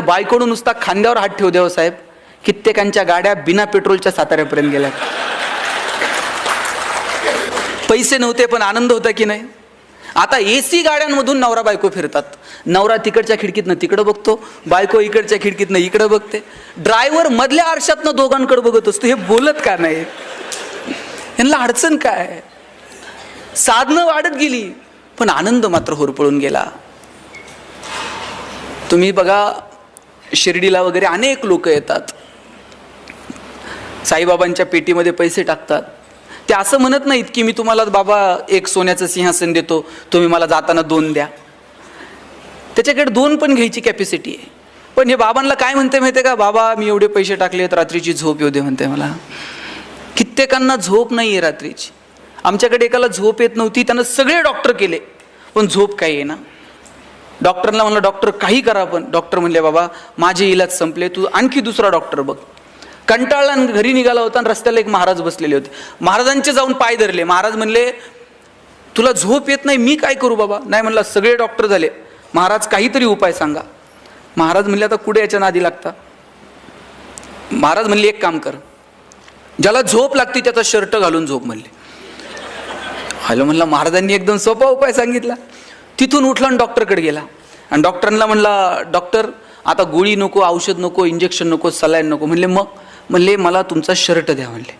बायकोडून नुसता खांद्यावर हात ठेवू देव साहेब, कित्येकांच्या गाड्या बिना पेट्रोलच्या साताऱ्यापर्यंत गेल्या. पैसे नव्हते पण आनंद होता की नाही. आता एसी गाड्यांमधून नवरा बायको फिरतात. नवरा तिकडच्या खिडकीतनं तिकडं बघतो, बायको इकडच्या खिडकीतनं इकडं बघते. ड्रायव्हर मधल्या आरशातनं दोघांकडे बघत असतो. हे बोलत का नाही? यांना अडचण काय? साधनं वाढत गेली पण आनंद मात्र होरपळून गेला. तुम्ही बघा, शिर्डीला वगैरे अनेक लोक येतात, साईबाबांच्या पेटीमध्ये पैसे टाकतात. ते असं म्हणत नाहीत की मी तुम्हाला बाबा एक सोन्याचं सिंहासन देतो, तुम्ही मला जाताना 2 द्या. त्याच्याकडे 2 पण घ्यायची कॅपॅसिटी आहे. पण हे बाबांना काय म्हणते माहिती आहे का? बाबा मी एवढे पैसे टाकलेत, रात्रीची झोप येऊ दे म्हणते मला. कित्येकांना झोप नाही आहे रात्रीची. आमच्याकडे एकाला झोप येत नव्हती, त्यानं सगळे डॉक्टर केले पण झोप काही आहे ना. डॉक्टरला म्हणलं डॉक्टर काही करा, पण डॉक्टर म्हणले बाबा माझे इलाज संपले, तू आणखी दुसरा डॉक्टर बघ. कंटाळला आणि घरी निघाला होता आणि रस्त्याला एक महाराज बसलेले होते. महाराजांचे जाऊन पाय धरले. महाराज म्हणले तुला झोप येत नाही, मी काय करू बाबा? नाही म्हणला सगळे डॉक्टर झाले, महाराज काहीतरी उपाय सांगा. महाराज म्हणले आता कुठे याच्या नादी लागता? महाराज म्हणले एक काम कर, ज्याला झोप लागते त्याचा शर्ट घालून झोप म्हणले. हॅलो म्हणला, महाराजांनी एकदम सोपा उपाय सांगितला. तिथून उठला आणि डॉक्टरकडे गेला आणि डॉक्टरांना म्हणला डॉक्टर आता गोळी नको, औषध नको, इंजेक्शन नको, सलाईन नको. म्हणले मग? म्हणले मला तुमचा शर्ट द्या म्हणले.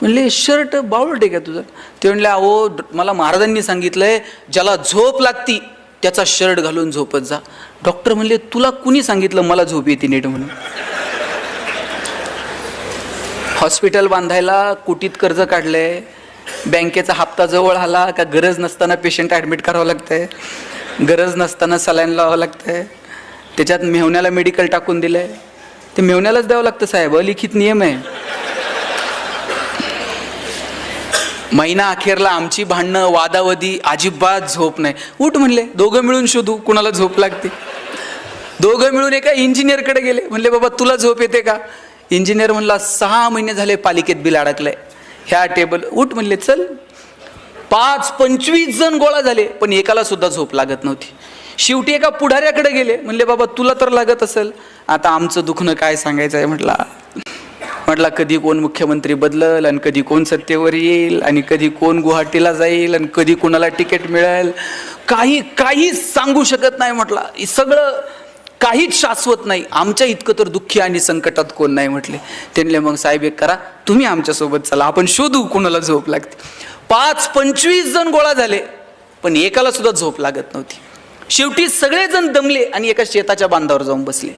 म्हणले शर्ट बावळट आहे का तुझं? ते म्हणले अहो मला महाराजांनी सांगितलंय ज्याला झोप लागती त्याचा शर्ट घालून झोपत जा. डॉक्टर म्हणले तुला कुणी सांगितलं मला झोप येते नीट म्हणून? हॉस्पिटल बांधायला कोटीत कर्ज काढलंय, बँकेचा हप्ता जवळ आला का गरज नसताना पेशंट ॲडमिट करावं लागतंय, गरज नसताना सलाईन लावावं लागतंय, त्याच्यात मेहुण्याला मेडिकल टाकून दिलंय. ते मेहुण्यालाच द्यावं लागतं साहेब, अलिखित नियम आहे. महिना अखेरला आमची भांडणं वादावधी, अजिबात झोप नाही. उठ म्हणले दोघं मिळून शोधू कुणाला झोप लागते. दोघं मिळून एका इंजिनियरकडे गेले. म्हणले बाबा तुला झोप येते का? इंजिनियर म्हणला 6 महिने झाले पालिकेत बिल अडकलंय, ह्या टेबल. उठ म्हणले चल. 25 जण गोळा झाले पण एकाला सुद्धा झोप लागत नव्हती. शेवटी एका पुढाऱ्याकडे गेले. म्हणले बाबा तुला तर लागत असेल, आता आमचं दुखणं काय सांगायचं आहे म्हटला कधी कोण मुख्यमंत्री बदलल आणि कधी कोण सत्तेवर येईल आणि कधी कोण गुवाहाटीला जाईल आणि कधी कोणाला तिकीट मिळेल, काही सांगू शकत नाही म्हटला. सगळं काहीच शाश्वत नाही. आमच्या इतकं तर दुःखी आणि संकटात कोण नाही म्हटले. त्यांनी मग साहेब एक करा, तुम्ही आमच्यासोबत चला, आपण शोधू कोणाला झोप लागते. 25 जण गोळा झाले पण एकाला सुद्धा झोप लागत नव्हती. शेवटी सगळेजण दमले आणि एका शेताच्या बांधावर जाऊन बसले.